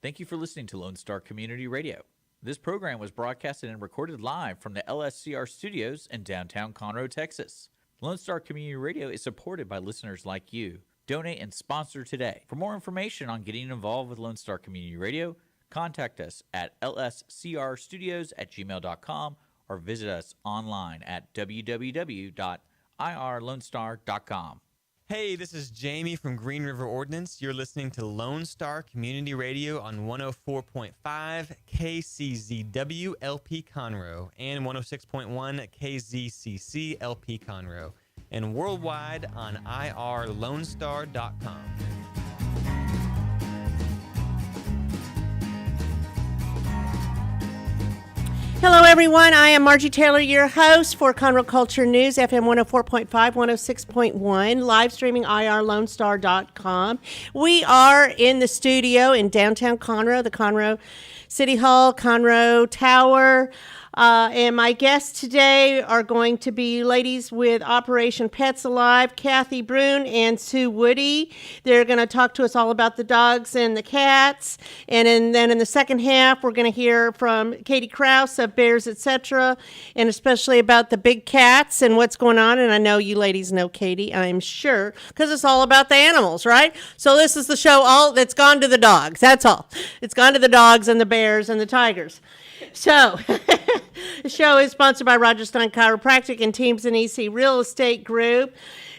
Thank you for listening to Lone Star Community Radio. This program was broadcasted and recorded live from the LSCR studios in downtown Conroe, Texas. Lone Star Community Radio is supported by listeners like you. Donate and sponsor today. For more information on getting involved with Lone Star Community Radio, contact us at lscrstudios@gmail.com or visit us online at www.irlonestar.com. Hey, this is Jamie from Green River Ordnance. You're listening to Lone Star Community Radio on 104.5 KCZW LP Conroe and 106.1 KZCC LP Conroe, and worldwide on irlonestar.com. Hello, everyone. I am Margie Taylor, your host for Conroe Culture News, FM 104.5, 106.1, live streaming irlonestar.com. We are in the studio in downtown Conroe, the Conroe City Hall, Conroe Tower. And my guests today are going to be ladies with Operation Pets Alive, Kathy Brune and Sue Woody. They're going to talk to us all about the dogs and the cats. And then in the second half, we're going to hear from Katie Krause of Bears, Etc., and especially about the big cats and what's going on. And I know you ladies know Katie, I'm sure, because it's all about the animals, right? So this is the show all that's gone to the dogs. That's all. It's gone to the dogs and the bears and the tigers. So, the show is sponsored by Roger Stein Chiropractic and Team Sinisi Real Estate Group.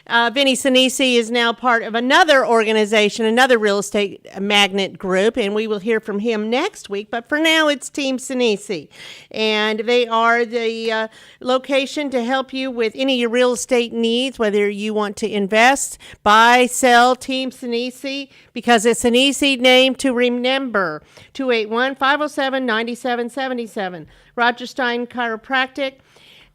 Vinny Sinisi is now part of another organization, another real estate magnet group, and we will hear from him next week. But for now, it's Team Sinisi, and they are the location to help you with any of your real estate needs, whether you want to invest, buy, sell. Team Sinisi, because it's an easy name to remember. 281-507-9777. Roger Stein Chiropractic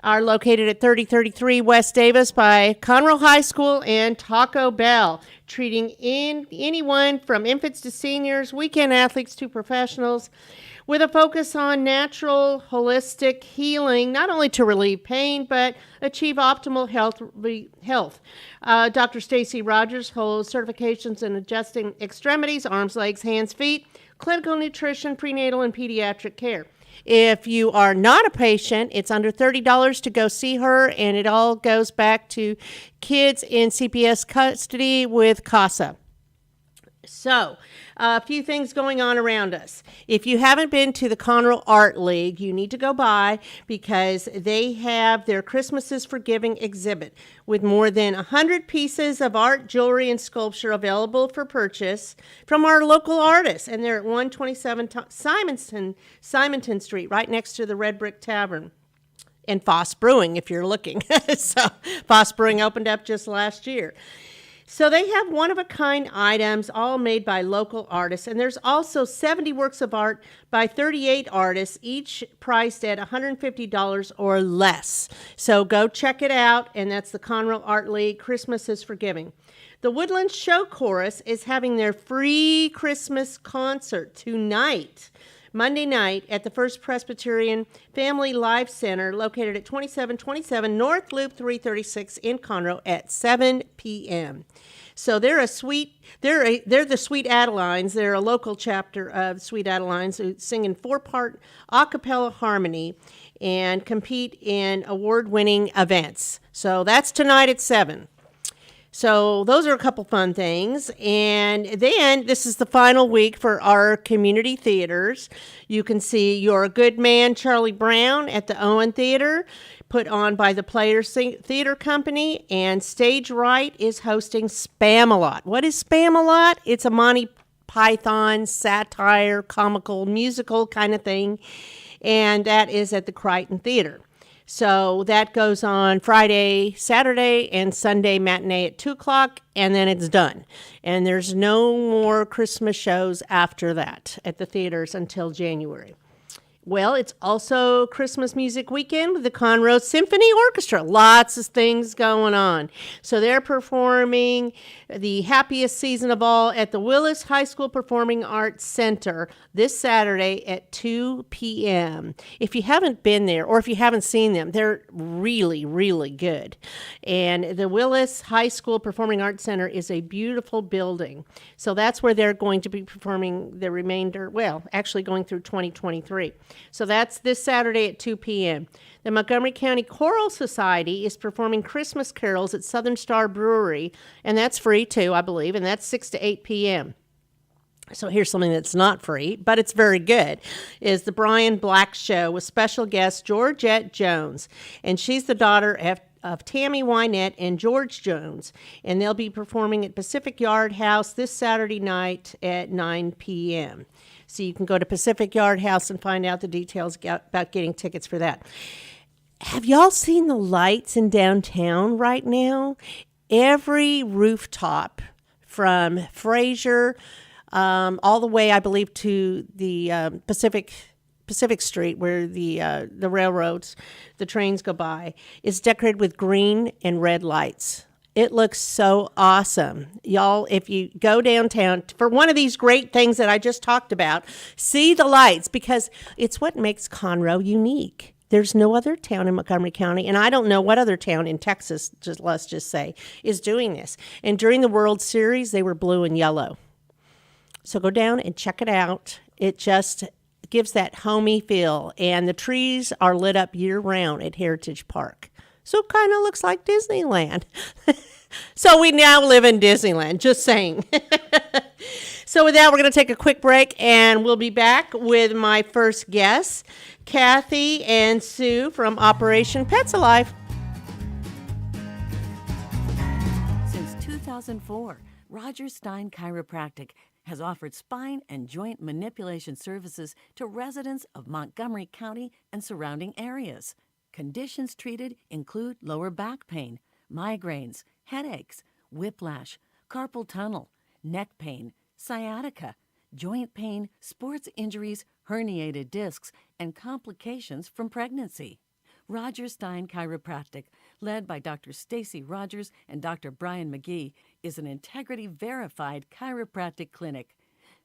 are located at 3033 West Davis by Conroe High School and Taco Bell, treating anyone from infants to seniors, weekend athletes to professionals, with a focus on natural, holistic healing, not only to relieve pain, but achieve optimal health. Dr. Stacy Rogers holds certifications in adjusting extremities, arms, legs, hands, feet, clinical nutrition, prenatal, and pediatric care. If you are not a patient, it's under $30 to go see her, and it all goes back to kids in CPS custody with CASA. So, a few things going on around us. If you haven't been to the Conroe Art League, you need to go by, because they have their Christmas is Forgiving exhibit with more than 100 pieces of art, jewelry, and sculpture available for purchase from our local artists. And they're at 127 Simonton Street, right next to the Red Brick Tavern. And Foss Brewing, if you're looking. So, Foss Brewing opened up just last year. So they have one-of-a-kind items, all made by local artists, and there's also 70 works of art by 38 artists, each priced at $150 or less. So go check it out, and that's the Conroe Art League, Christmas is Forgiving. The Woodlands Show Chorus is having their free Christmas concert tonight, Monday night, at the First Presbyterian Family Life Center, located at 2727 North Loop 336 in Conroe at 7 p.m. So they're the Sweet Adelines. They're a local chapter of Sweet Adelines who sing in 4-part a cappella harmony and compete in award-winning events. So that's tonight at 7. So those are a couple fun things. And then this is the final week for our community theaters. You can see You're a Good Man, Charlie Brown at the Owen Theater, put on by the Players Theater Company. And Stage Right is hosting Spam-A-Lot. What is Spam-A-Lot? It's a Monty Python satire, comical, musical kind of thing. And that is at the Crichton Theater. So that goes on Friday, Saturday, and Sunday matinee at 2 o'clock, and then it's done. And there's no more Christmas shows after that at the theaters until January. Well, it's also Christmas music weekend with the Conroe Symphony Orchestra. Lots of things going on. So they're performing the happiest season of all at the Willis High School Performing Arts Center this Saturday at 2 p.m. If you haven't been there or if you haven't seen them, they're really, really good. And the Willis High School Performing Arts Center is a beautiful building. So that's where they're going to be performing the remainder, well, actually going through 2023. So that's this Saturday at 2 p.m. The Montgomery County Choral Society is performing Christmas carols at Southern Star Brewery, and that's free too, I believe, and that's 6 to 8 p.m. So here's something that's not free, but it's very good, is the Brian Black Show with special guest Georgette Jones, and she's the daughter of Tammy Wynette and George Jones, and they'll be performing at Pacific Yard House this Saturday night at 9 p.m. So you can go to Pacific Yard House and find out the details about getting tickets for that. Have y'all seen the lights in downtown right now? Every rooftop from Fraser all the way, I believe, to the Pacific Street, where the railroads, the trains go by, is decorated with green and red lights. It looks so awesome. Y'all, if you go downtown for one of these great things that I just talked about, see the lights, because it's what makes Conroe unique. There's no other town in Montgomery County, and I don't know what other town in Texas, let's just say, is doing this. And during the World Series, they were blue and yellow. So go down and check it out. It just gives that homey feel, and the trees are lit up year-round at Heritage Park. So it kind of looks like Disneyland. So we now live in Disneyland, just saying. So with that, we're going to take a quick break, and we'll be back with my first guests, Kathy and Sue from Operation Pets Alive. Since 2004, Roger Stein Chiropractic has offered spine and joint manipulation services to residents of Montgomery County and surrounding areas. Conditions treated include lower back pain, migraines, headaches, whiplash, carpal tunnel, neck pain, sciatica, joint pain, sports injuries, herniated discs, and complications from pregnancy. Roger Stein Chiropractic, led by Dr. Stacy Rogers and Dr. Brian McGee, is an integrity-verified chiropractic clinic.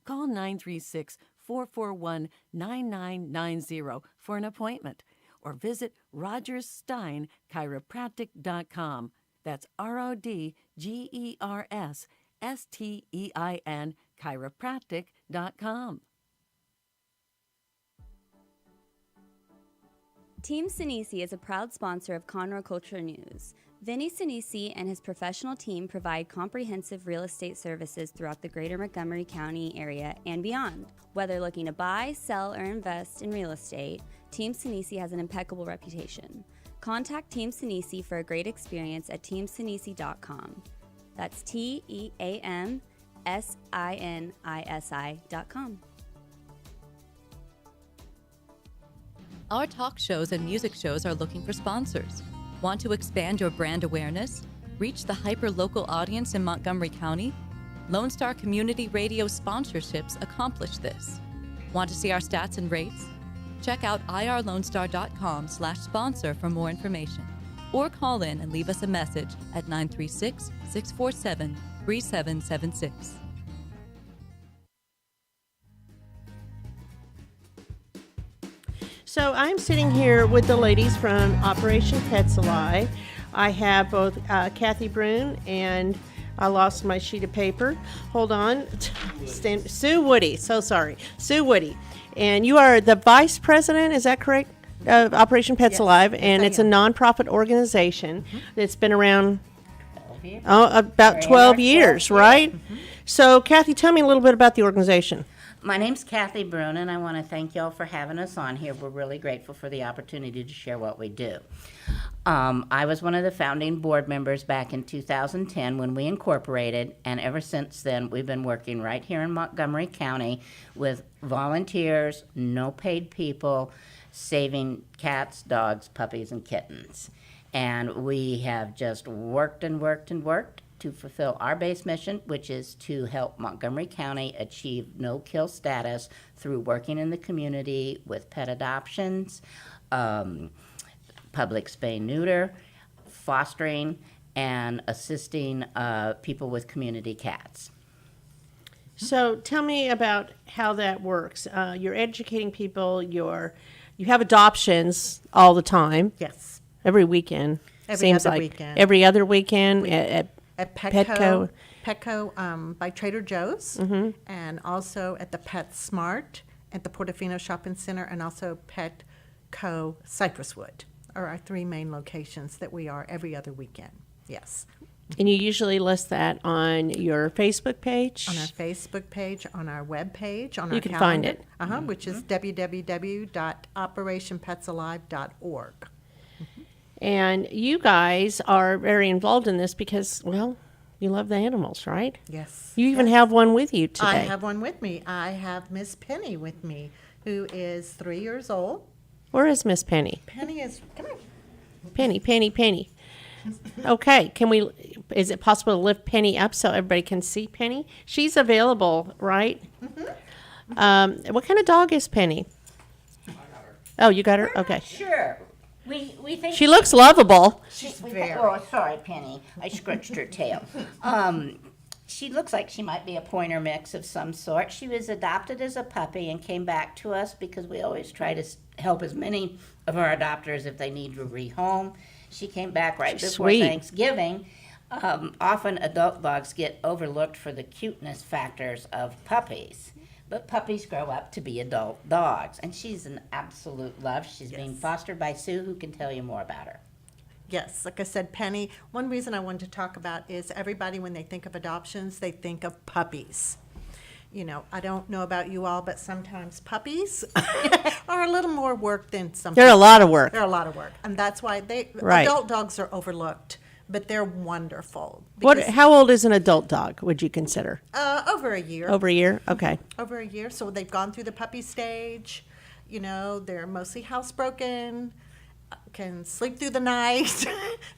Call 936-441-9990 for an appointment, or visit rogerssteinchiropractic.com. That's RODGERSSTEIN chiropractic.com. Team Sinisi is a proud sponsor of Conroe Culture News. Vinny Sinisi and his professional team provide comprehensive real estate services throughout the greater Montgomery County area and beyond. Whether looking to buy, sell, or invest in real estate, Team Sinisi has an impeccable reputation. Contact Team Sinisi for a great experience at teamsinisi.com. That's TEAMSINISI.com. Our talk shows and music shows are looking for sponsors. Want to expand your brand awareness? Reach the hyper-local audience in Montgomery County? Lone Star Community Radio sponsorships accomplish this. Want to see our stats and rates? Check out irlonestar.com/sponsor for more information. Or call in and leave us a message at 936-647-3776. So I'm sitting here with the ladies from Operation Pets Alive. I have both Kathy Brune and I lost my sheet of paper. Hold on. Sue Woody. So sorry. Sue Woody. And you are the vice president, is that correct? Of Operation Pets Alive. And it's a nonprofit organization that's been around about 12 years, right? So Kathy, tell me a little bit about the organization. My name's Kathy Brune, and I want to thank y'all for having us on here. We're really grateful for the opportunity to share what we do. I was one of the founding board members back in 2010 when we incorporated, and ever since then we've been working right here in Montgomery County with volunteers, no paid people, saving cats, dogs, puppies, and kittens. And we have just worked and worked and worked, to fulfill our base mission, which is to help Montgomery County achieve no-kill status through working in the community with pet adoptions, public spay-neuter, fostering, and assisting people with community cats. So tell me about how that works. You're educating people. You have adoptions all the time, Yes. every weekend. Every seems other like weekend. every other weekend at At Petco. Petco by Trader Joe's, and also at the PetSmart at the Portofino Shopping Center, and also Petco Citruswood are our three main locations that we are every other weekend. Yes. And you usually list that on your Facebook page. On our Facebook page, on our web page, on our You can find calendar, it. which is www.operationpetsalive.org. And you guys are very involved in this because, well, you love the animals, right? Yes. You even have one with you today. I have one with me. I have Miss Penny with me, who is 3 years old. Where is Miss Penny? Penny is, come on. Penny. Okay, is it possible to lift Penny up so everybody can see Penny? She's available, right? Mm-hmm. What kind of dog is Penny? I got her. Oh, you got her? Okay. Sure. We think She looks lovable. Oh, sorry, Penny. I scratched her tail. She looks like she might be a pointer mix of some sort. She was adopted as a puppy and came back to us because we always try to help as many of our adopters if they need to rehome. She came back right She's before sweet. Thanksgiving. Often adult dogs get overlooked for the cuteness factors of puppies. But puppies grow up to be adult dogs. And she's an absolute love. She's being fostered by Sue, who can tell you more about her. Yes, like I said, Penny, one reason I wanted to talk about is everybody, when they think of adoptions, they think of puppies. You know, I don't know about you all, but sometimes puppies are a little more work than some They're a people. lot of work. They're a lot of work. And that's why Right. adult dogs are overlooked, but they're wonderful. How old is an adult dog, would you consider? Over a year. Over a year? Okay. Over a year. So they've gone through the puppy stage. You know, they're mostly housebroken, can sleep through the night,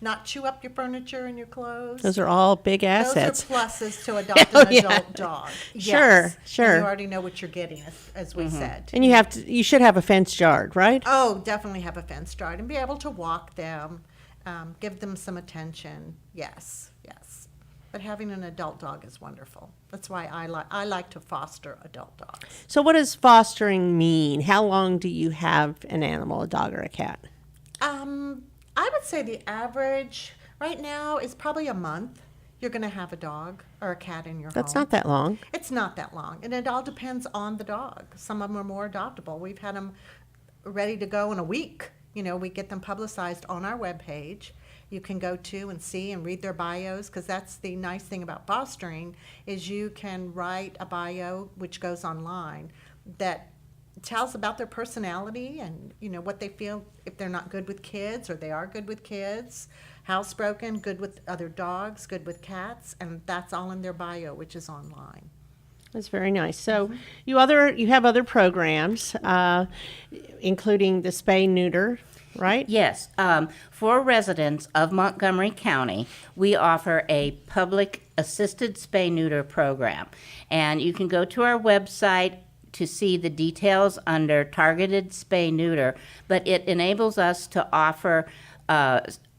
not chew up your furniture and your clothes. Those are all big assets. Those are pluses to adopt an yeah. adult dog. Sure, Yes. sure. And you already know what you're getting, as we said. And you should have a fenced yard, right? Oh, definitely have a fenced yard and be able to walk them, give them some attention. Yes. But having an adult dog is wonderful. That's why I like to foster adult dogs. So what does fostering mean? How long do you have an animal, a dog or a cat? I would say the average right now is probably a month. You're going to have a dog or a cat in your That's home. not that long. It's not that long, and it all depends on the dog. Some of them are more adoptable. We've had them ready to go in a week. You know, we get them publicized on our webpage. You can go to and see and read their bios, because that's the nice thing about fostering is you can write a bio which goes online that tells about their personality and, you know, what they feel if they're not good with kids or they are good with kids, housebroken, good with other dogs, good with cats, and that's all in their bio, which is online. That's very nice. So you have other programs, including the spay neuter, right? Yes. For residents of Montgomery County, we offer a public assisted spay-neuter program. And you can go to our website to see the details under targeted spay-neuter, but it enables us to offer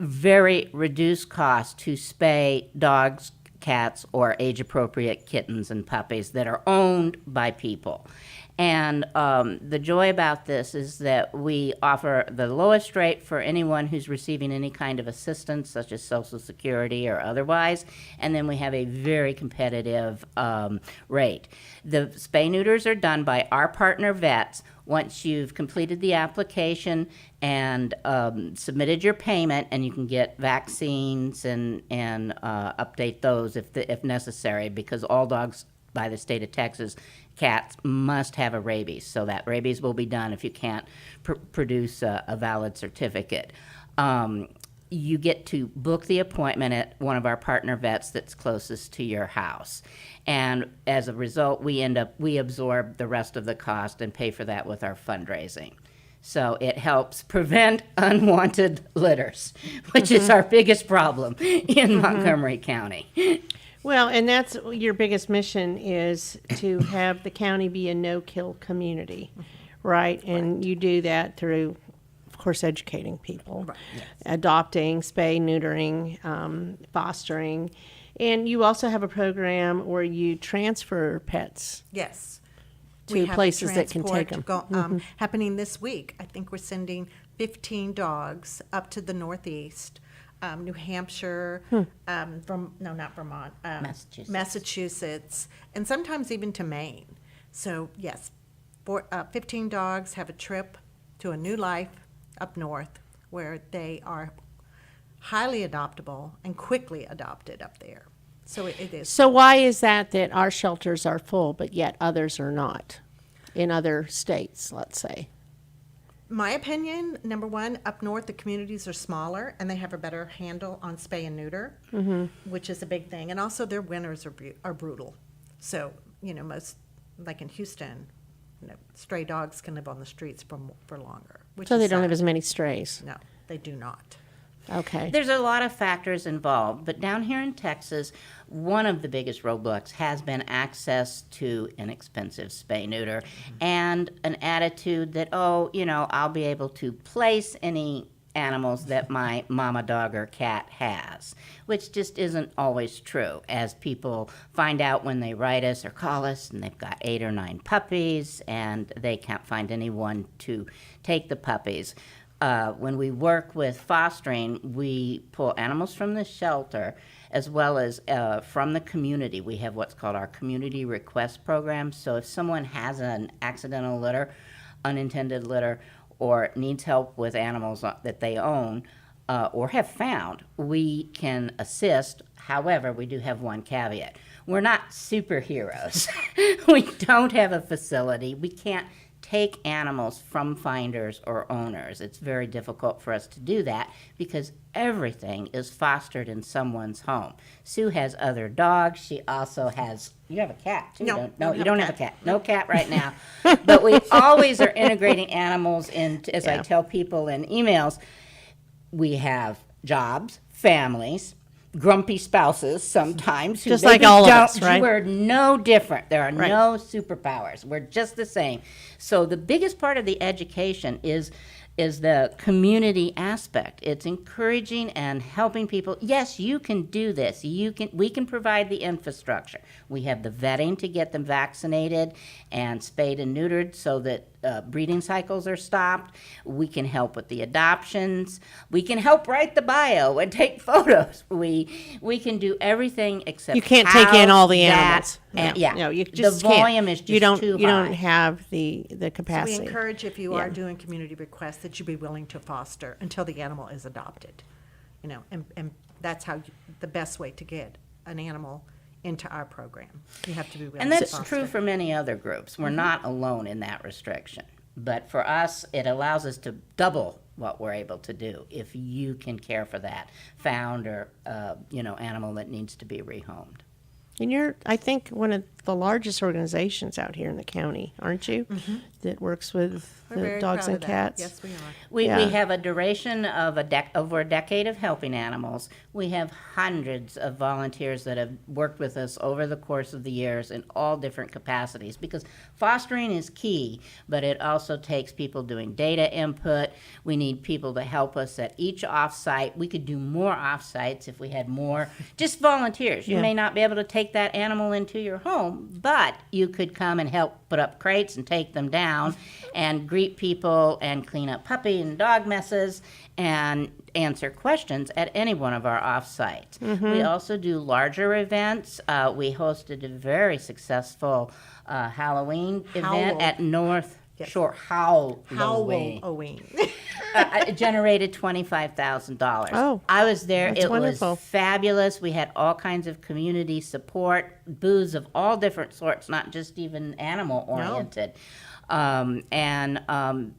very reduced cost to spay dogs, cats, or age-appropriate kittens and puppies that are owned by people. And the joy about this is that we offer the lowest rate for anyone who's receiving any kind of assistance, such as Social Security or otherwise, and then we have a very competitive rate. The spay-neuters are done by our partner vets. Once you've completed the application and submitted your payment, and you can get vaccines and update those if necessary, because all dogs by the state of Texas, cats must have a rabies, so that rabies will be done if you can't produce a valid certificate. You get to book the appointment at one of our partner vets that's closest to your house. And as a result, we absorb the rest of the cost and pay for that with our fundraising. So it helps prevent unwanted litters, which is our biggest problem in Montgomery County. Well, and that's your biggest mission is to have the county be a no-kill community, right? And you do that through, of course, educating people, adopting, spay, neutering, fostering. And you also have a program where you transfer pets. Yes. To We have a places that can take transport happening this week. I think we're sending 15 dogs up to the Northeast, New Hampshire, not Vermont, Massachusetts, and sometimes even to Maine. So yes, 15 dogs have a trip to a new life up north where they are highly adoptable and quickly adopted up there. So it is. So why is that our shelters are full, but yet others are not in other states, let's say? My opinion, number one, up north, the communities are smaller and they have a better handle on spay and neuter, which is a big thing. And also their winters are brutal. So, most, like in Houston, stray dogs can live on the streets for longer. So they is don't sad. have as many strays. No, they do not. Okay. There's a lot of factors involved, but down here in Texas, one of the biggest roadblocks has been access to inexpensive spay-neuter and an attitude that, I'll be able to place any animals that my mama dog or cat has, which just isn't always true, as people find out when they write us or call us and they've got 8 or 9 puppies and they can't find anyone to take the puppies. When we work with fostering, we pull animals from the shelter as well as from the community. We have what's called our community request program. So if someone has an accidental litter, unintended litter, or needs help with animals that they own or have found, we can assist. However, we do have one caveat. We're not superheroes. We don't have a facility. We can't take animals from finders or owners. It's very difficult for us to do that because everything is fostered in someone's home. Sue has other dogs. She also has, you have a cat too, No, you don't have a cat. No cat right now. But we always are integrating animals in, as I tell people in emails, we have jobs, families, grumpy spouses sometimes. Just like all of us, right? We're no different. There are no superpowers. We're just the same. So the biggest part of the education is the community aspect. It's encouraging and helping people. Yes, you can do this. We can provide the infrastructure. We have the vetting to get them vaccinated and spayed and neutered so that breeding cycles are stopped. We can help with the adoptions. We can help write the bio and take photos. We can do everything except You can't take in all the animals. No, you just the volume can't. is just too high. You don't have the So capacity. we encourage, if you are doing community requests, that you be willing to foster until the animal is adopted. And that's the best way to get an animal into our program. You have to be willing And to that's foster. true for many other groups. We're not alone in that restriction. But for us, it allows us to double what we're able to do if you can care for that found or animal that needs to be rehomed. And you're, I think, one of the largest organizations out here in the county, aren't you? That works with We're the very dogs proud and of that. cats. Yes, we are. We Yeah. have a duration of over a decade of helping animals. We have hundreds of volunteers that have worked with us over the course of the years in all different capacities, because fostering is key, but it also takes people doing data input. We need people to help us at each offsite. We could do more offsites if we had more just volunteers. You may not be able to take that animal into your home, but you could come and help put up crates and take them down and greet people and clean up puppy and dog messes and answer questions at any one of our offsites. We also do larger events. We hosted a very successful Halloween event at North Shore. Halloween. It generated $25,000. Oh, I was there. that's It wonderful. was fabulous. We had all kinds of community support, booths of all different sorts, not just even animal oriented.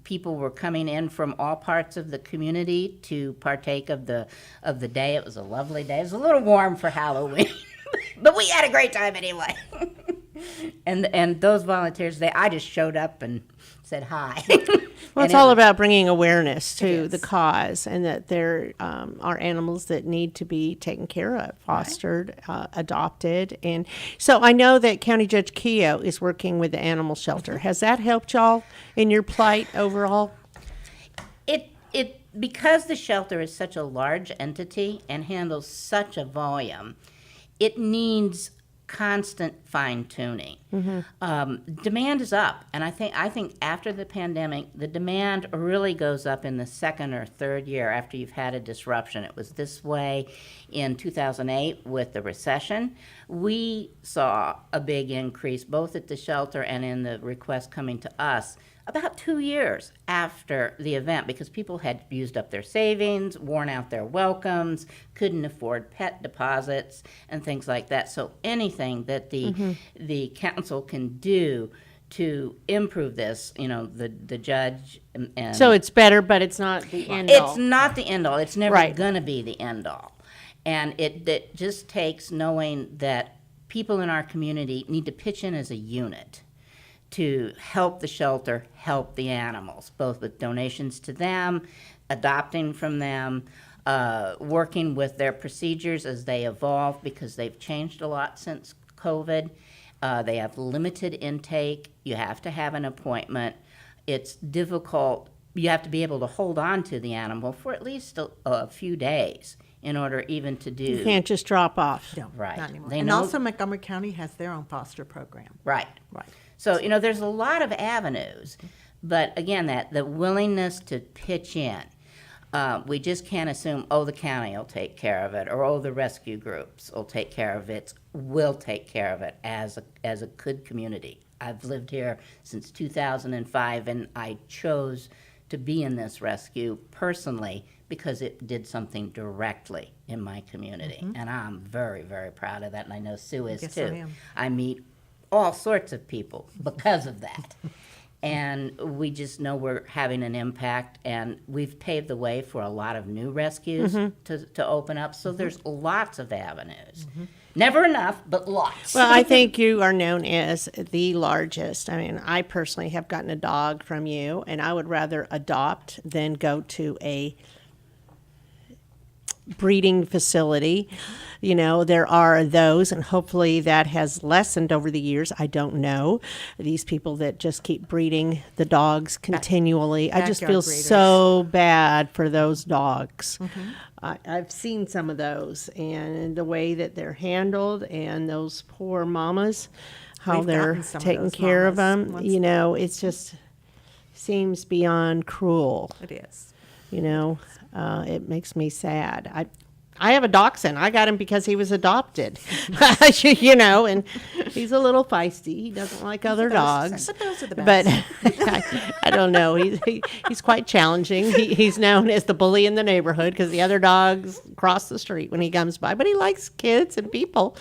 People were coming in from all parts of the community to partake of the day. It was a lovely day. It was a little warm for Halloween, but we had a great time anyway. And those volunteers, I just showed up and said hi. Well, it's And all was- about bringing awareness to is. the cause, and that there are animals that need to be taken care of, fostered, adopted. And so I know that County Judge Keogh is working with the animal shelter. Has that helped y'all in your plight overall? It because the shelter is such a large entity and handles such a volume, it needs constant fine tuning. Demand is up, and I think after the pandemic, the demand really goes up in the second or third year after you've had a disruption. It was this way in 2008 with the recession. We saw a big increase both at the shelter and in the requests coming to us about 2 years after the event, because people had used up their savings, worn out their welcomes, couldn't afford pet deposits and things like that. So anything that the council can do to improve this, the judge and So it's better, but it's not the end all. it's not the end all. It's never Right. going to be the end all. And it just takes knowing that people in our community need to pitch in as a unit to help the shelter, help the animals, both with donations to them, adopting from them, working with their procedures as they evolve, because they've changed a lot since COVID. They have limited intake. You have to have an appointment. It's difficult. You have to be able to hold on to the animal for at least a few days in order even to do. You can't just drop off. No, Right. not anymore. They And know- also Montgomery County has their own foster program. Right. Right. So, there's a lot of avenues, but again, the willingness to pitch in. We just can't assume, the county will take care of it, or the rescue groups will take care of it. We'll take care of it as a good community. I've lived here since 2005, and I chose to be in this rescue personally because it did something directly in my community, and I'm very, very proud of that, and I know Sue is Yes, too. I am. I meet all sorts of people because of that. And we just know we're having an impact, and we've paved the way for a lot of new rescues to open up. So there's lots of avenues. Never enough, but lots. Well, I think you are known as the largest. I mean, I personally have gotten a dog from you, and I would rather adopt than go to a breeding facility. There are those, and hopefully that has lessened over the years. I don't know. These people that just keep breeding the dogs continually. I just Backyard feel breeders. so bad for those dogs. I've seen some of those, and the way that they're handled, and those poor mamas, how We've they're gotten some of taking those care of mamas them. once. It's just seems beyond cruel. It is. It makes me sad. I have a dachshund. I got him because he was adopted. And he's a little feisty. He doesn't like other dogs. But those are the But best. I don't know. He's quite challenging. He's known as the bully in the neighborhood because the other dogs cross the street when he comes by. But he likes kids and people.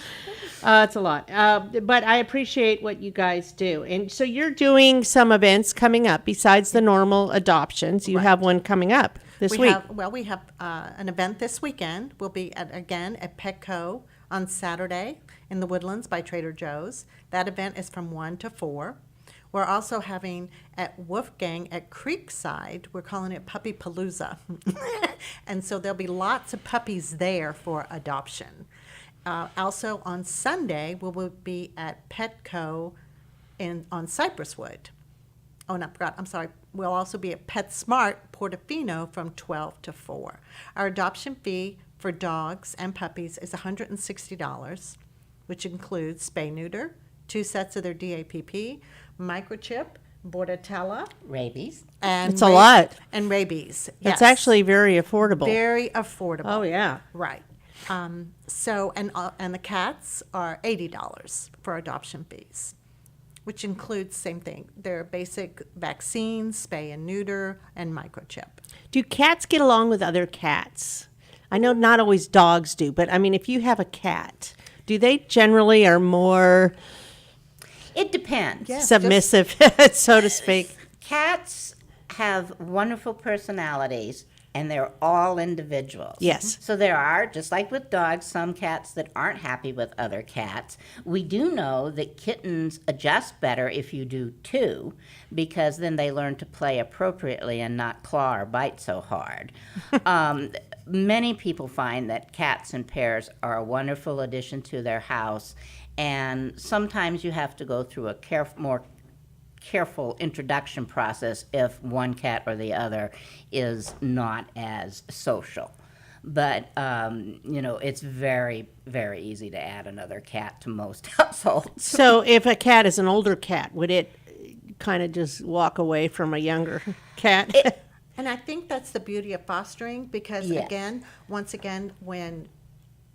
It's a lot. But I appreciate what you guys do. And so you're doing some events coming up besides the normal adoptions. You have one coming up this week. We have an event this weekend. We'll be again at Petco on Saturday in the Woodlands by Trader Joe's. That event is from 1 to 4. We're also having at Wolfgang at Creekside, we're calling it Puppy Palooza. And so there'll be lots of puppies there for adoption. Also on Sunday, we will be at Petco on Cypresswood. Oh, no, I forgot. I'm sorry. We'll also be at PetSmart Portofino from 12 to 4. Our adoption fee for dogs and puppies is $160, which includes spay neuter, 2 sets of their DAPP, microchip, Bordetella, Rabies. and It's a lot. And rabies. It's Yes. actually very affordable. Very affordable. Oh, yeah. Right. And the cats are $80 for adoption fees, which includes same thing. Their basic vaccines, spay and neuter, and microchip. Do cats get along with other cats? I know not always dogs do, but I mean, if you have a cat, do they generally are more It depends. Yes. submissive, so to speak? Cats have wonderful personalities, and they're all individuals. Yes. So there are, just like with dogs, some cats that aren't happy with other cats. We do know that kittens adjust better if you do two, because then they learn to play appropriately and not claw or bite so hard. Many people find that cats in pairs are a wonderful addition to their house, and sometimes you have to go through a more careful introduction process if one cat or the other is not as social. But, it's very, very easy to add another cat to most households. So if a cat is an older cat, would it kind of just walk away from a younger cat? And I think that's the beauty of fostering, because Yes. once again, when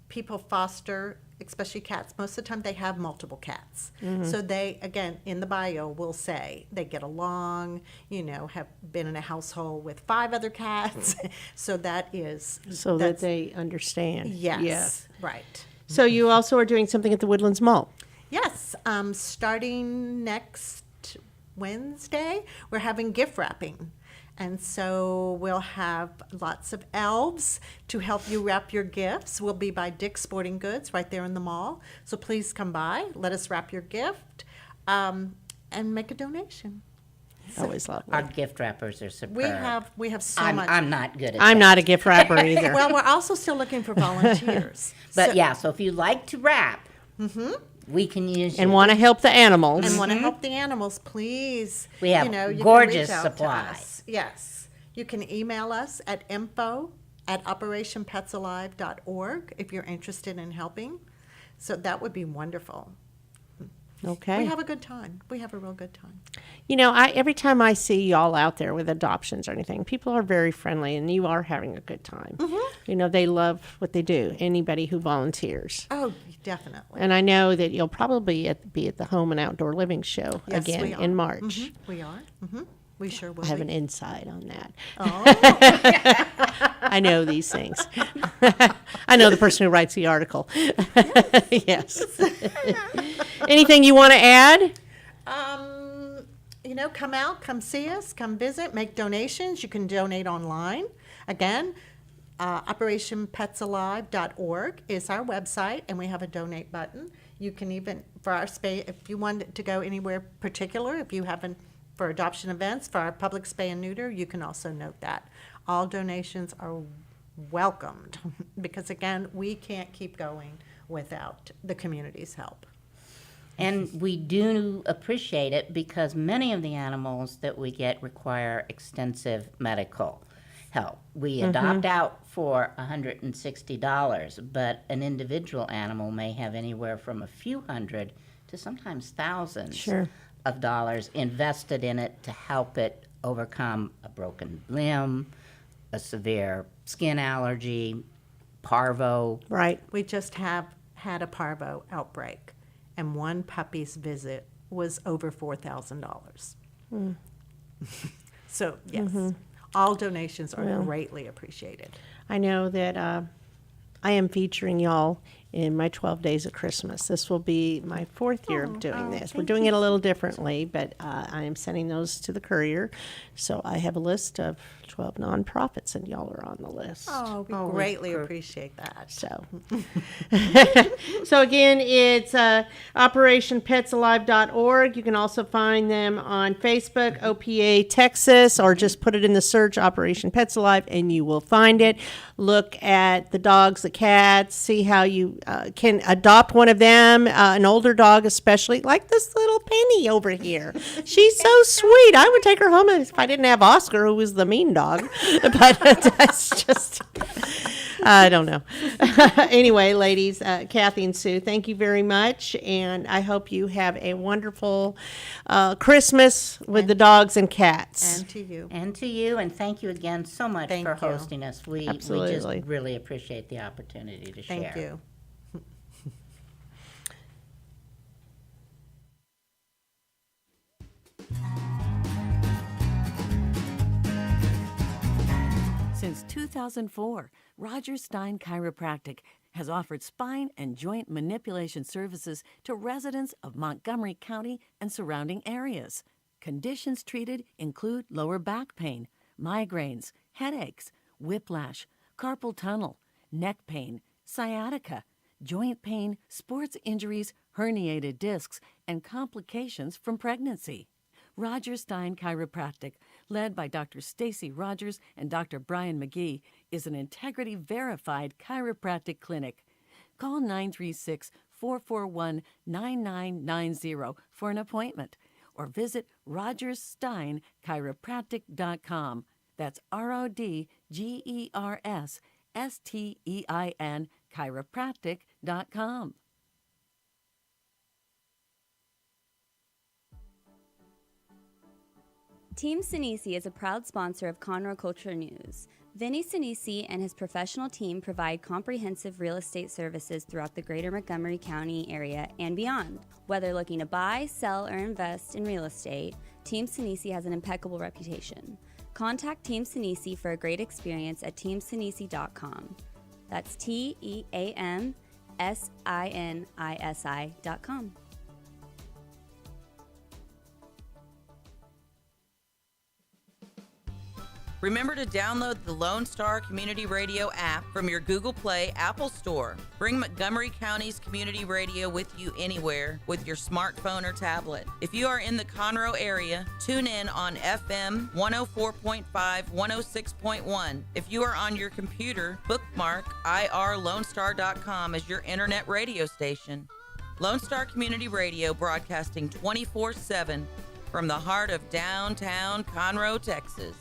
people foster, especially cats, most of the time they have multiple cats. So they, again, in the bio will say they get along, have been in a household with 5 other cats. So that is. So that they understand. Yes, Yes. right. So you also are doing something at the Woodlands Mall. Yes, starting next Wednesday, we're having gift wrapping. And so we'll have lots of elves to help you wrap your gifts. We'll be by Dick's Sporting Goods right there in the mall. So please come by, let us wrap your gift, and make a donation. Always lovely. Our gift wrappers are superb. We have so I'm, much. I'm not good at I'm that. not a gift wrapper either. Well, we're also still looking for volunteers. But so if you like to wrap, we can use And you. want to help the animals. and want to help the animals, please. We have you can gorgeous reach out to supplies. us. Yes. You can email us at info@operationpetsalive.org if you're interested in helping. So that would be wonderful. Okay. We have a good time. We have a real good time. Every time I see y'all out there with adoptions or anything, people are very friendly, and you are having a good time. They love what they do. Anybody who volunteers. Oh, definitely. And I know that you'll probably be at the Home and Outdoor Living Show Yes, again we are. in March. We are. We sure will. I have be. an inside on that. Oh. I know these things. I know the person who writes the article. Yes. Anything you want to add? Come out, come see us, come visit, make donations. You can donate online. Again, operationpetsalive.org is our website, and we have a donate button. You can even, for our spay, if you want to go anywhere particular, if you haven't, for adoption events, for our public spay and neuter, you can also note that. All donations are welcomed, because again, we can't keep going without the community's help. And we do appreciate it, because many of the animals that we get require extensive medical help. We adopt out for $160, but an individual animal may have anywhere from a few hundred to sometimes thousands Sure. of dollars invested in it to help it overcome a broken limb, a severe skin allergy, parvo. Right. We just have had a parvo outbreak, and one puppy's visit was over $4,000. So, yes, all donations are greatly appreciated. I know that I am featuring y'all in my 12 Days of Christmas. This will be my 4th year of doing this. We're doing it a little differently, but I am sending those to the courier. So I have a list of 12 nonprofits, and y'all are on the list. Oh, we greatly appreciate that. So, so again, it's operationpetsalive.org. You can also find them on Facebook, OPA Texas, or just put it in the search Operation Pets Alive, and you will find it. Look at the dogs, the cats, see how you can adopt one of them, an older dog especially, like this little Penny over here. She's so sweet. I would take her home if I didn't have Oscar, who was the mean dog. But that's just, I don't know. Anyway, ladies, Kathy and Sue, thank you very much. And I hope you have a wonderful Christmas with the dogs and cats. And to you. And to you, and thank you again so much Thank for you. hosting us. We Absolutely. just really appreciate the opportunity to share. Thank you. Since 2004, Roger Stein Chiropractic has offered spine and joint manipulation services to residents of Montgomery County and surrounding areas. Conditions treated include lower back pain, migraines, headaches, whiplash, carpal tunnel, neck pain, sciatica, joint pain, sports injuries, herniated discs, and complications from pregnancy. Roger Stein Chiropractic, led by Dr. Stacy Rogers and Dr. Brian McGee, is an integrity-verified chiropractic clinic. Call 936-441-9990 for an appointment or visit rogerssteinchiropractic.com. That's RODGERSSTEIN chiropractic.com. Team Sinisi is a proud sponsor of Conroe Culture News. Vinny Sinisi and his professional team provide comprehensive real estate services throughout the greater Montgomery County area and beyond. Whether looking to buy, sell, or invest in real estate, Team Sinisi has an impeccable reputation. Contact Team Sinisi for a great experience at teamsinisi.com. That's TEAMSINISI.com. Remember to download the Lone Star Community Radio app from your Google Play Apple Store. Bring Montgomery County's community radio with you anywhere with your smartphone or tablet. If you are in the Conroe area, tune in on FM 104.5, 106.1. If you are on your computer, bookmark irlonestar.com as your internet radio station. Lone Star Community Radio, broadcasting 24/7 from the heart of downtown Conroe, Texas.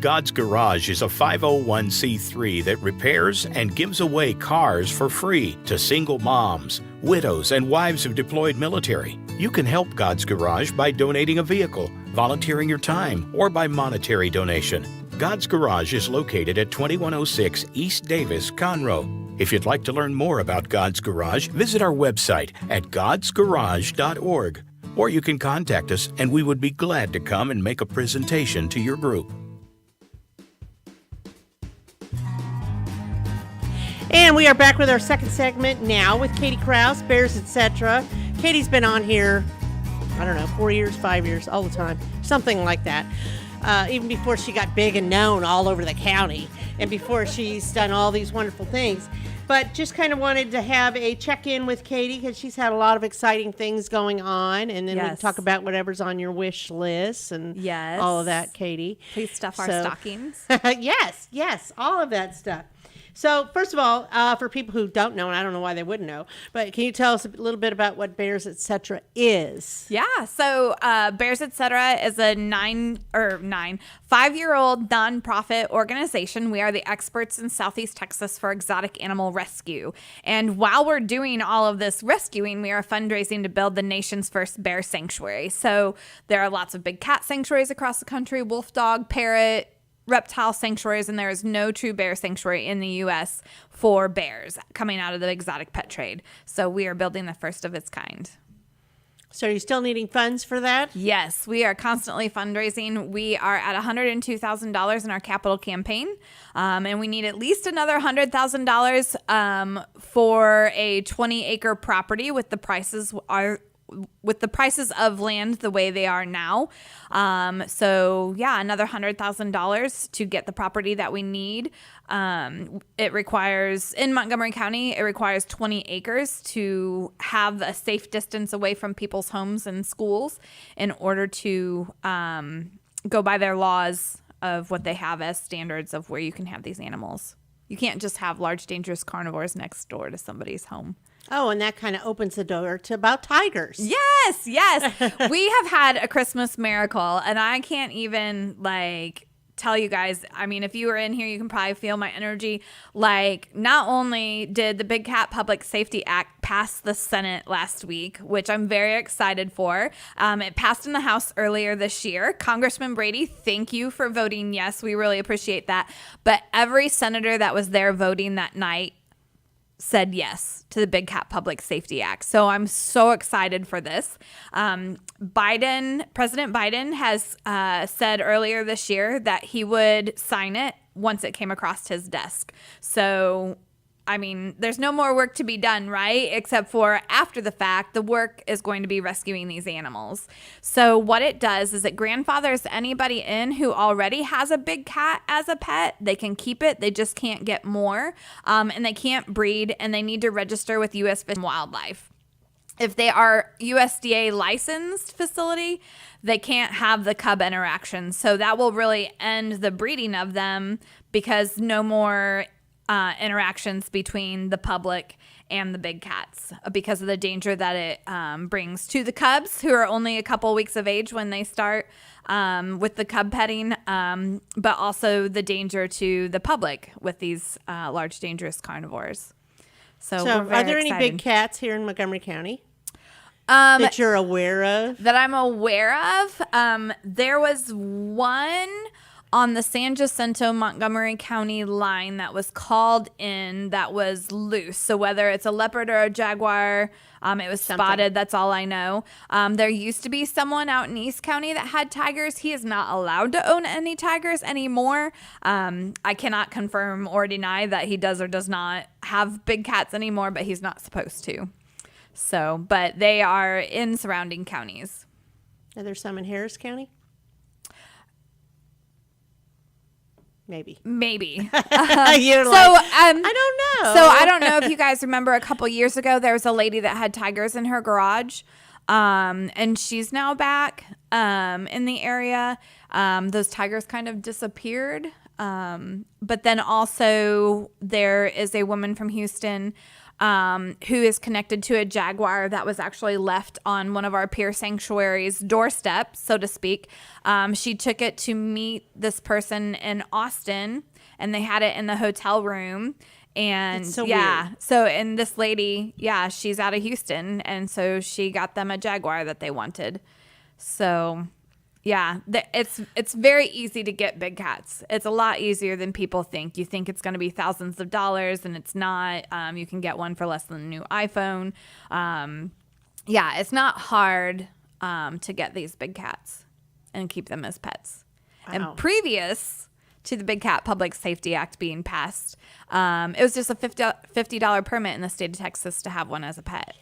God's Garage is a 501c3 that repairs and gives away cars for free to single moms, widows, and wives of deployed military. You can help God's Garage by donating a vehicle, volunteering your time, or by monetary donation. God's Garage is located at 2106 East Davis, Conroe. If you'd like to learn more about God's Garage, visit our website at godsgarage.org. Or you can contact us and we would be glad to come and make a presentation to your group. And we are back with our second segment now with Katie Krause, Bears, Etc. Katie's been on here, 4 years, 5 years, all the time, something like that. Even before she got big and known all over the county and before she's done all these wonderful things. But just kind of wanted to have a check-in with Katie because she's had a lot of exciting things going on. And then we can talk about whatever's on your wish list and all of that, Katie. Please stuff our stockings. Yes, all of that stuff. So, first of all, for people who don't know, and I don't know why they wouldn't know, but can you tell us a little bit about what Bears, Etc. is? Yeah, so Bears, Etc. is a 5-year-old nonprofit organization. We are the experts in Southeast Texas for exotic animal rescue. And while we're doing all of this rescuing, we are fundraising to build the nation's first bear sanctuary. So there are lots of big cat sanctuaries across the country, wolf, dog, parrot, reptile sanctuaries, and there is no true bear sanctuary in the U.S. for bears coming out of the exotic pet trade. So we are building the first of its kind. So are you still needing funds for that? Yes, we are constantly fundraising. We are at $102,000 in our capital campaign, and we need at least another $100,000 for a 20-acre property with the prices of land the way they are now. Another $100,000 to get the property that we need. It requires, in Montgomery County, it requires 20 acres to have a safe distance away from people's homes and schools in order to go by their laws of what they have as standards of where you can have these animals. You can't just have large, dangerous carnivores next door to somebody's home. Oh, and that kind of opens the door to about tigers. Yes. We have had a Christmas miracle, and I can't even, tell you guys. I mean, if you were in here, you can probably feel my energy. Not only did the Big Cat Public Safety Act pass the Senate last week, which I'm very excited for. It passed in the House earlier this year. Congressman Brady, thank you for voting yes. We really appreciate that. But every senator that was there voting that night said yes to the Big Cat Public Safety Act. So I'm so excited for this. President Biden has said earlier this year that he would sign it once it came across his desk. So I mean, there's no more work to be done, right? Except for after the fact, the work is going to be rescuing these animals. So what it does is it grandfathers anybody in who already has a big cat as a pet. They can keep it. They just can't get more. And they can't breed, and they need to register with U.S. Fish and Wildlife. If they are USDA licensed facility, they can't have the cub interaction. So that will really end the breeding of them, because no more interactions between the public and the big cats because of the danger that it brings to the cubs, who are only a couple weeks of age when they start with the cub petting, but also the danger to the public with these large dangerous carnivores. So we're very are there any excited. big cats here in Montgomery County that you're aware of? That I'm aware of? There was one on the San Jacinto Montgomery County line that was called in that was loose. So whether it's a leopard or a jaguar, it was spotted. That's all I know. There used to be someone out in East County that had tigers. He is not allowed to own any tigers anymore. I cannot confirm or deny that he does or does not have big cats anymore, but he's not supposed to. So, but they are in surrounding counties. Are there some in Harris County? Maybe. I don't know. So I don't know if you guys remember a couple years ago, there was a lady that had tigers in her garage, and she's now back in the area. Those tigers kind of disappeared. But then also there is a woman from Houston who is connected to a jaguar that was actually left on one of our peer sanctuaries' doorstep, so to speak. She took it to meet this person in Austin, and they had it in the hotel room. And so weird. So and this lady, she's out of Houston, and so she got them a jaguar that they wanted. So it's very easy to get big cats. It's a lot easier than people think. You think it's going to be thousands of dollars, and it's not. You can get one for less than a new iPhone. It's not hard to get these big cats and keep them as pets. Wow. And previous to the Big Cat Public Safety Act being passed, it was just a $50 permit in the state of Texas to have one as a pet.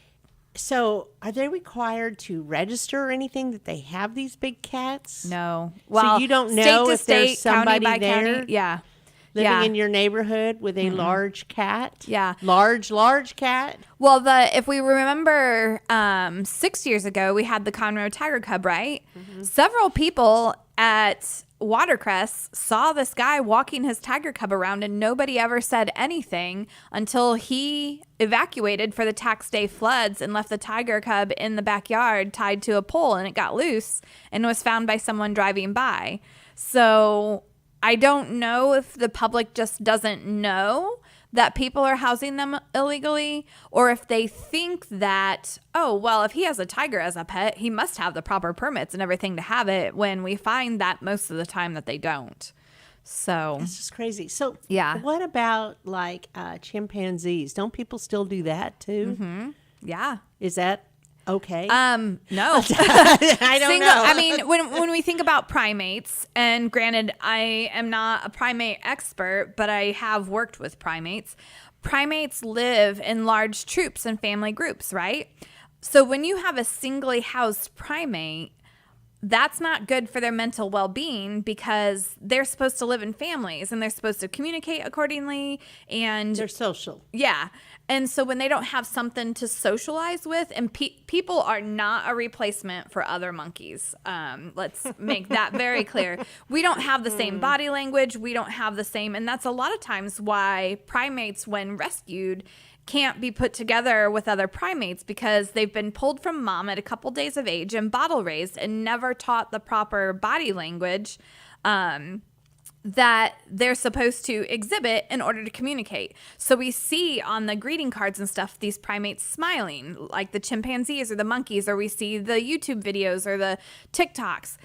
So, are they required to register or anything that they have these big cats? No. Well, so you don't know if there's somebody county by there county. living in your neighborhood with a large cat? Yeah. Large cat? Well, if we remember 6 years ago, we had the Conroe tiger cub, right? Mm-hmm. Several people at Watercress saw this guy walking his tiger cub around, and nobody ever said anything until he evacuated for the tax day floods and left the tiger cub in the backyard tied to a pole, and it got loose and was found by someone driving by. So I don't know if the public just doesn't know that people are housing them illegally, or if they think that, oh, well, if he has a tiger as a pet, he must have the proper permits and everything to have it, when we find that most of the time that they don't. So it's just crazy. So yeah, what about like chimpanzees? Don't people still do that too? Mm-hmm. Yeah. Is that okay? No. I don't know. I mean, when we think about primates, and granted, I am not a primate expert, but I have worked with primates. Primates live in large troops and family groups, right? So when you have a singly housed primate, that's not good for their mental well-being, because they're supposed to live in families and they're supposed to communicate accordingly, and they're social. Yeah. And so when they don't have something to socialize with, and people are not a replacement for other monkeys. Let's make that very clear. We don't have the same body language. We don't have the same. And that's a lot of times why primates, when rescued, can't be put together with other primates, because they've been pulled from mom at a couple days of age and bottle raised and never taught the proper body language that they're supposed to exhibit in order to communicate. So we see on the greeting cards and stuff these primates smiling, like the chimpanzees or the monkeys, or we see the YouTube videos or the TikToks.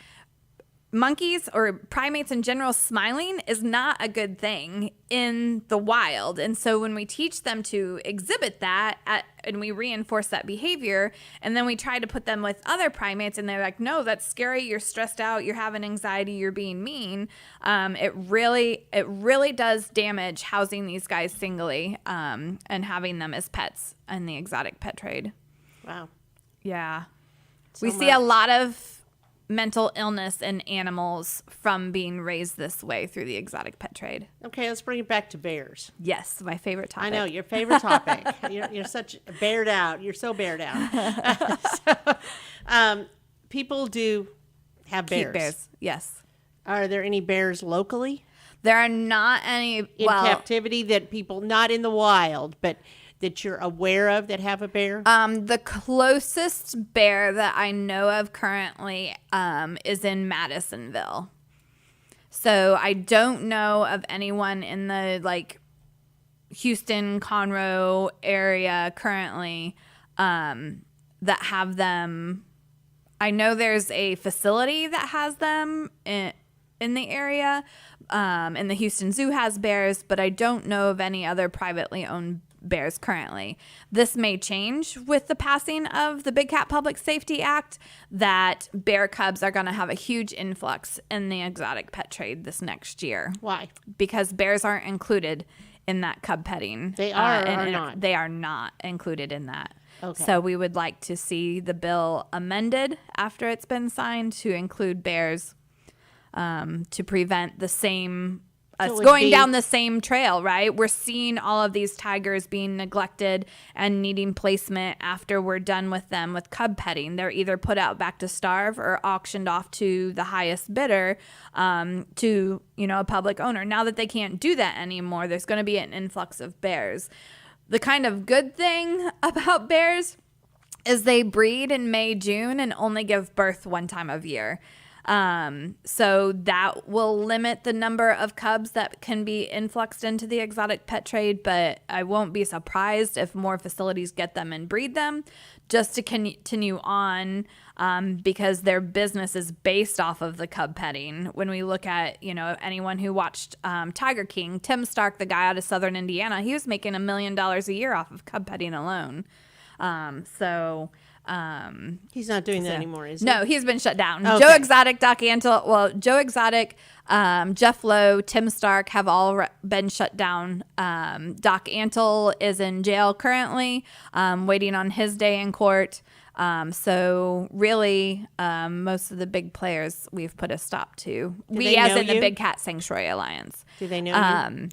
Monkeys or primates in general smiling is not a good thing in the wild. And so when we teach them to exhibit that and we reinforce that behavior, and then we try to put them with other primates, and they're like, no, that's scary, you're stressed out, you're having anxiety, you're being mean. It really does damage housing these guys singly, and having them as pets in the exotic pet trade. Wow. Yeah. So we see a much. lot of mental illness in animals from being raised this way through the exotic pet trade. Okay, let's bring it back to bears. Yes, my favorite topic. I know, your favorite topic. You're such bared out. You're so bared out. People do have bears. Keep bears, yes. Are there any bears locally There are not any in well, captivity that people, not in the wild, but that you're aware of that have a bear? the closest bear that I know of currently is in Madisonville. So I don't know of anyone in the like Houston, Conroe area currently that have them. I know there's a facility that has them in the area, and the Houston Zoo has bears, but I don't know of any other privately owned bears currently. This may change with the passing of the Big Cat Public Safety Act, that bear cubs are going to have a huge influx in the exotic pet trade this next year. Why? Because bears aren't included in that cub petting. They are or and are not? They are not included in that. Okay. So we would like to see the bill amended after it's been signed to include bears, to prevent the same So it us would going be- down the same trail, right? We're seeing all of these tigers being neglected and needing placement after we're done with them with cub petting. They're either put out back to starve or auctioned off to the highest bidder, to, a public owner. Now that they can't do that anymore, there's going to be an influx of bears. The kind of good thing about bears is they breed in May, June, and only give birth one time of year. So that will limit the number of cubs that can be influxed into the exotic pet trade, but I won't be surprised if more facilities get them and breed them just to continue on, because their business is based off of the cub petting. When we look at, anyone who watched Tiger King, Tim Stark, the guy out of Southern Indiana, he was making $1 million a year off of cub petting alone. He's not doing that anymore, is he? No, he's been shut down. Okay. Joe Exotic, Joe Exotic, Jeff Lowe, Tim Stark have all been shut down. Doc Antle is in jail currently, waiting on his day in court. So really, most of the big players we've put a stop to. they As know in the you? Big Cat Sanctuary Alliance. Do they know you?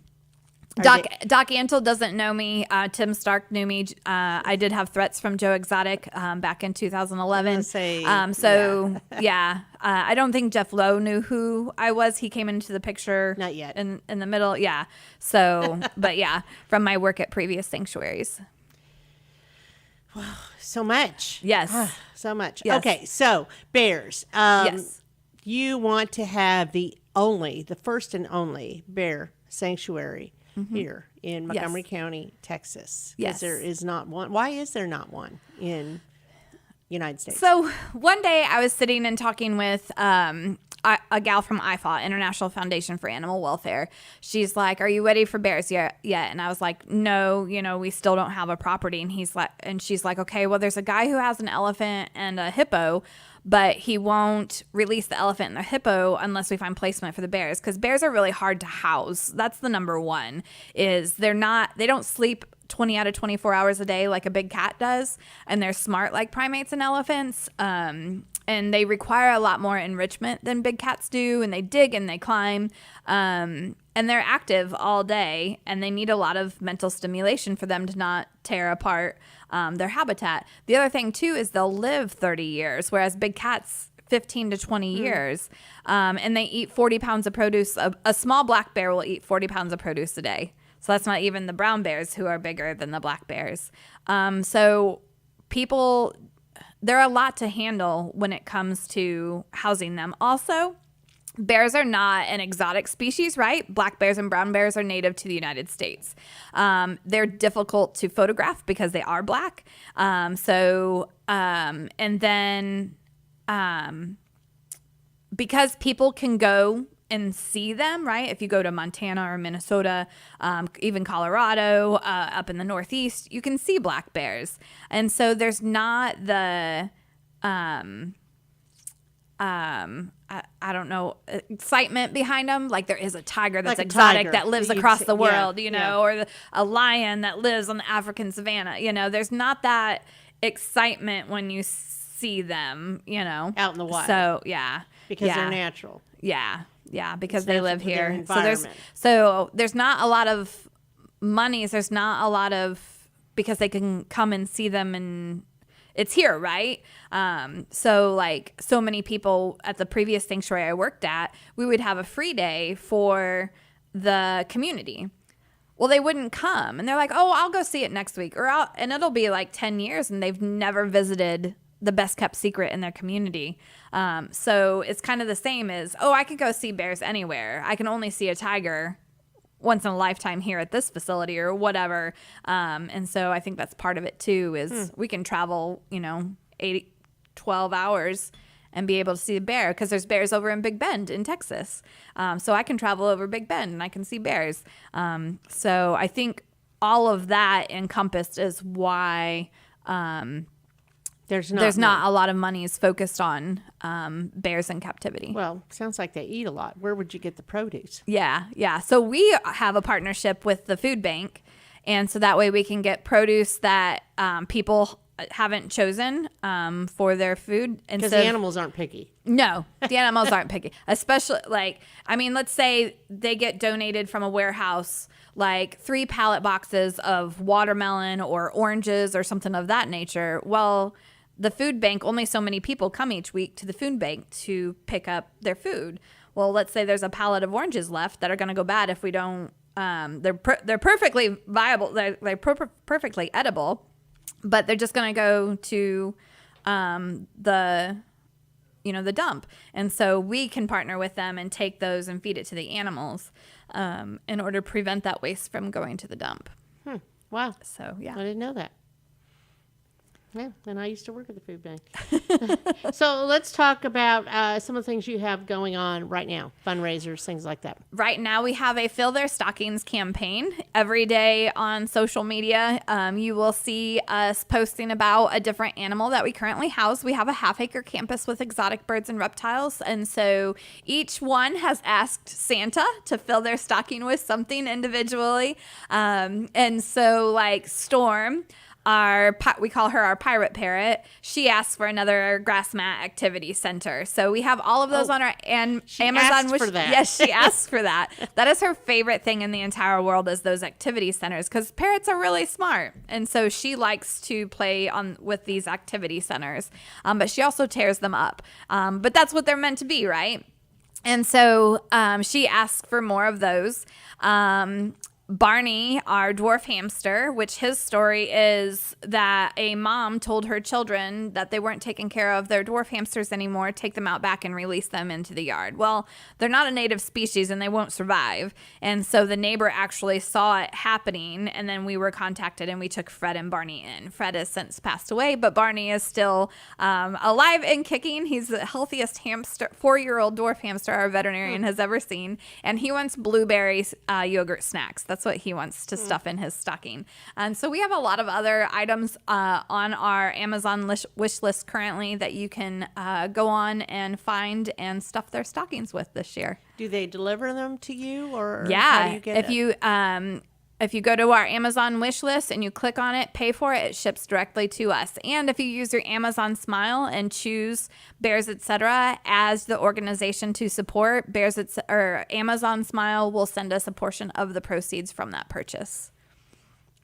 Doc Antle doesn't know me. Tim Stark knew me. I did have threats from Joe Exotic back in 2011. I was gonna say, I don't think Jeff Lowe knew who I was. He came into the picture Not yet. in the middle. Yeah. So, but yeah, from my work at previous sanctuaries. So much. Yes. So much. Yes. Okay, so bears. Yes. You want to have the first and only bear sanctuary here in Montgomery County, Texas. 'Cause Yes. there is not one. Why is there not one in United States? So one day I was sitting and talking with a gal from IFAW, International Foundation for Animal Welfare. She's like, "Are you ready for bears yet?" And I was like, "No, we still don't have a property." And she's like, "Okay, well, there's a guy who has an elephant and a hippo, but he won't release the elephant and the hippo unless we find placement for the bears, because bears are really hard to house. That's the number one. Is they don't sleep 20 out of 24 hours a day like a big cat does, and they're smart like primates and elephants, and they require a lot more enrichment than big cats do, and they dig and they climb, and they're active all day, and they need a lot of mental stimulation for them to not tear apart their habitat. The other thing too is they'll live 30 years, whereas big cats 15 to 20 years, and they eat 40 pounds of produce. A small black bear will eat 40 pounds of produce a day. So that's not even the brown bears, who are bigger than the black bears. So there are a lot to handle when it comes to housing them. Also, bears are not an exotic species, right? Black bears and brown bears are native to the United States. They're difficult to photograph because they are black. Because people can go and see them, right? If you go to Montana or Minnesota, even Colorado, up in the Northeast, you can see black bears. And so there's not the, I don't know, excitement behind them. Like there is a tiger that's Like a exotic tiger that lives that you'd across see- the world, yeah, you know, yeah. or a lion that lives on the African savannah. You know, there's not that excitement when you see them, you know. Out in the wild. So, yeah. Because yeah. they're natural. Yeah, because It's they natural live to their here. environment. So there's not a lot of monies. There's not a lot of, because they can come and see them, and it's here, right? So like so many people at the previous sanctuary I worked at, we would have a free day for the community. Well, they wouldn't come, and they're like, "Oh, I'll go see it next week," and it'll be like 10 years, and they've never visited the best kept secret in their community. So it's kind of the same as, oh, I could go see bears anywhere. I can only see a tiger once in a lifetime here at this facility or whatever. And so I think that's part of it too, is we can travel, 12 hours and be able to see a bear, because there's bears over in Big Bend in Texas. So I can travel over Big Bend and I can see bears. So I think all of that encompassed is why There's not a lot of money is focused on bears in captivity. Well, sounds like they eat a lot. Where would you get the produce? Yeah. So we have a partnership with the food bank, and so that way we can get produce that people haven't chosen for their food. Because the animals aren't picky. No, the animals aren't picky. Especially, let's say they get donated from a warehouse, like 3 pallet boxes of watermelon or oranges or something of that nature. Well, the food bank, only so many people come each week to the food bank to pick up their food. Well, let's say there's a pallet of oranges left that are going to go bad if we don't. They're perfectly viable. They're perfectly edible, but they're just going to go to the dump. And so we can partner with them and take those and feed it to the animals in order to prevent that waste from going to the dump. Wow. So, yeah. I didn't know that. Yeah, and I used to work at the food bank. So let's talk about some of the things you have going on right now, fundraisers, things like that. Right now, we have a Fill Their Stockings campaign. Every day on social media, you will see us posting about a different animal that we currently house. We have a half-acre campus with exotic birds and reptiles, and so each one has asked Santa to fill their stocking with something individually. And so, like Storm, we call her our pirate parrot. She asks for another grass mat activity center. So we have all of those on our Amazon asked for that. Yes, she asks for that. That is her favorite thing in the entire world, is those activity centers, because parrots are really smart, and so she likes to play with these activity centers. But she also tears them up. But that's what they're meant to be, right? And so she asks for more of those. Barney, our dwarf hamster, which his story is that a mom told her children that they weren't taking care of their dwarf hamsters anymore, take them out back and release them into the yard. Well, they're not a native species and they won't survive. And so the neighbor actually saw it happening, and then we were contacted and we took Fred and Barney in. Fred has since passed away, but Barney is still alive and kicking. He's the healthiest 4-year-old dwarf hamster our veterinarian has ever seen. And he wants blueberry yogurt snacks. That's what he wants to stuff in his stocking. And so we have a lot of other items on our Amazon wish list currently that you can go on and find and stuff their stockings with this year. Do they deliver them to you, or how do Yeah, you get if you go to our Amazon wish list and you click on it, pay for it, it ships directly to us. And if you use your Amazon Smile and choose Bears Etc. as the organization to support, Amazon Smile will send us a portion of the proceeds from that purchase.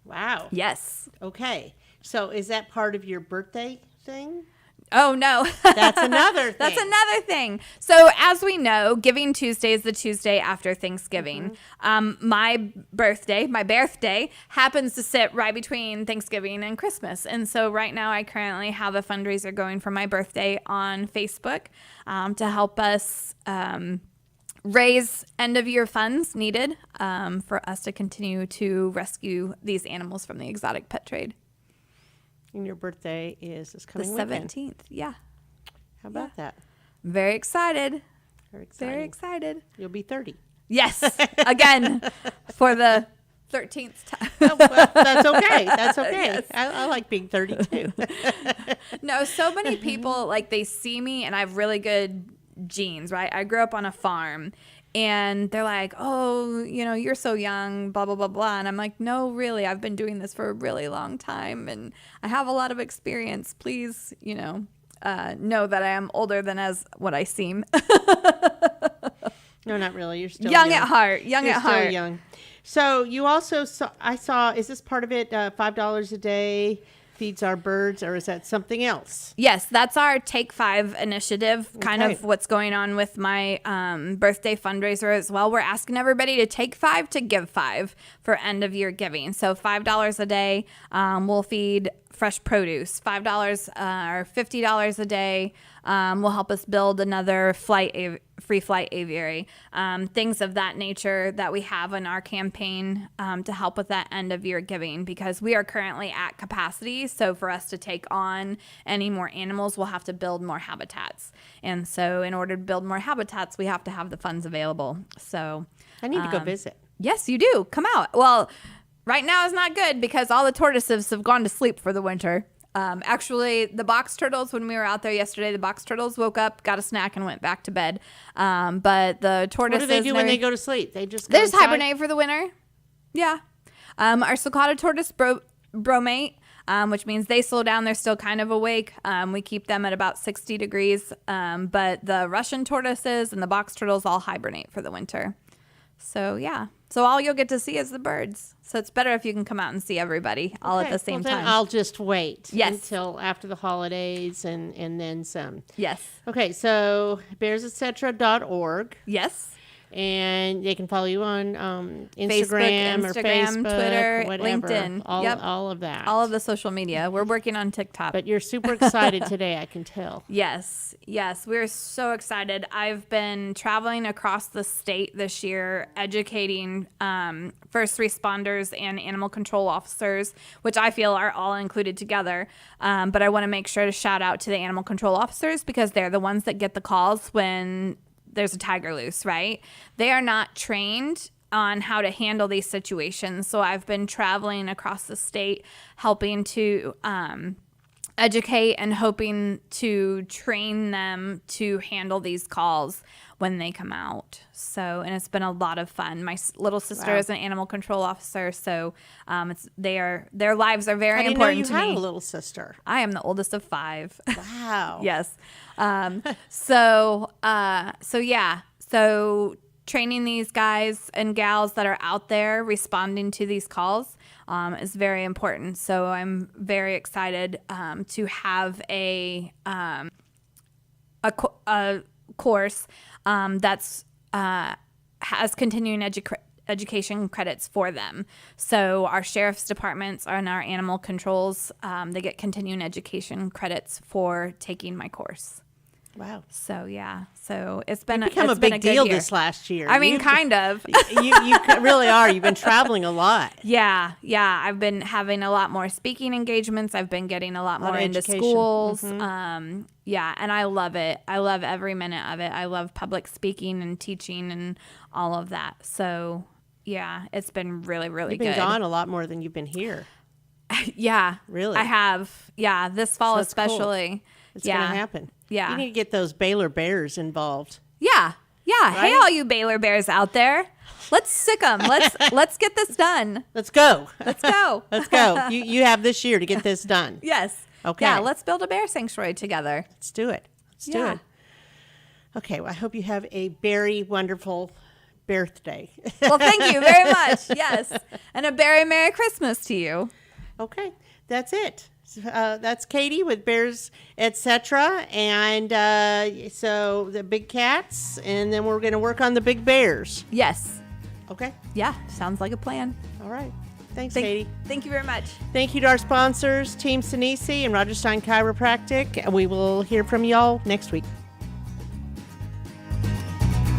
Wow. Yes. Okay. So is that part of your birthday thing? Oh, no. That's another thing. That's another thing. So as we know, Giving Tuesday is the Tuesday after Thanksgiving. My birthday happens to sit right between Thanksgiving and Christmas. And so right now I currently have a fundraiser going for my birthday on Facebook to help us raise end-of-year funds needed for us to continue to rescue these animals from the exotic pet trade. And your birthday is this coming the weekend. 17th, yeah. How about that? Very excited. Very excited. You'll be 30. Yes. Again, for the 13th time. Oh, well, that's okay. That's okay. Yes. I like being 32. No, so many people, like, they see me and I have really good genes, right? I grew up on a farm and they're like, oh, you're so young, blah, blah, blah, blah. And I'm like, no, really, I've been doing this for a really long time and I have a lot of experience. Please, know that I am older than what I seem. No, not really. You're still young at heart. You're still heart. young. So you also saw, is this part of it, $5 a day feeds our birds, or is that something else? Yes, that's our Take 5 initiative, kind Okay. of what's going on with my birthday fundraiser as well. We're asking everybody to take 5 to give 5 for end of year giving. So $5 a day will feed fresh produce. $5 or $50 a day will help us build another free flight aviary. Things of that nature that we have in our campaign to help with that end of year giving, because we are currently at capacity. So for us to take on any more animals, we'll have to build more habitats. And so in order to build more habitats, we have to have the funds available. So I need to go visit. Yes, you do. Come out. Well, right now is not good because all the tortoises have gone to sleep for the winter. Actually, the box turtles, when we were out there yesterday, the box turtles woke up, got a snack, and went back to bed. But the tortoises... What do they do when they go to sleep? They just They just hibernate for the winter. Yeah. Our sulcata tortoise bromate, which means they slow down. They're still kind of awake. We keep them at about 60 degrees. But the Russian tortoises and the box turtles all hibernate for the winter. So, yeah. So all you'll get to see is the birds. So it's better if you can come out and see everybody all at the same then time. I'll just wait until after the holidays and then some. Yes. Okay, so bearsetcetera.org. Yes. And they can follow you on Instagram, or Facebook, Twitter, whatever. LinkedIn. All of that. All of the social media. We're working on TikTok. But you're super excited today, I can tell. Yes. We're so excited. I've been traveling across the state this year, educating first responders and animal control officers, which I feel are all included together. But I want to make sure to shout out to the animal control officers because they're the ones that get the calls when there's a tiger loose, right? They are not trained on how to handle these situations. So I've been traveling across the state helping to educate and hoping to train them to handle these calls when they come out. So, and it's been a lot of fun. My little sister is an animal control officer, so their lives are very important to me. I didn't know you had a little sister. I am the oldest of 5. Wow. Yes. So training these guys and gals that are out there responding to these calls is very important. So I'm very excited to have a course that's has continuing education credits for them. So our sheriff's departments and our animal controls, they get continuing education credits for taking my course. Wow. So yeah. So it's been become it's a been big good deal year. this last year. I mean, kind of. you really are. You've been traveling a lot. Yeah. I've been having a lot more speaking engagements. I've been getting a lot more into education. schools. Yeah, and I love it. I love every minute of it. I love public speaking and teaching and all of that. So yeah, it's been really, really good. You've been gone a lot more than you've been here. Yeah. Really? I have. Yeah, this fall So that's cool. especially. It's going to happen. Yeah. You need to get those Baylor Bears involved. Yeah. Right? Hey, all you Baylor Bears out there. Let's sick them. Let's get this done. Let's go. Let's go. Let's go. You have this year to get this done. Yes. Okay. Yeah, let's build a bear sanctuary together. Let's do it. Let's do it. Okay, well, I hope you have a very wonderful birthday. Well, thank you very much. Yes. And a very Merry Christmas to you. Okay, that's it. That's Katie with Bears, etc. And so the big cats, and then we're going to work on the big bears. Yes. Okay. Yeah, sounds like a plan. All right. Thanks, Katie. Thank you very much. Thank you to our sponsors, Team Sinisi and Roger Stein Chiropractic. And we will hear from y'all next week.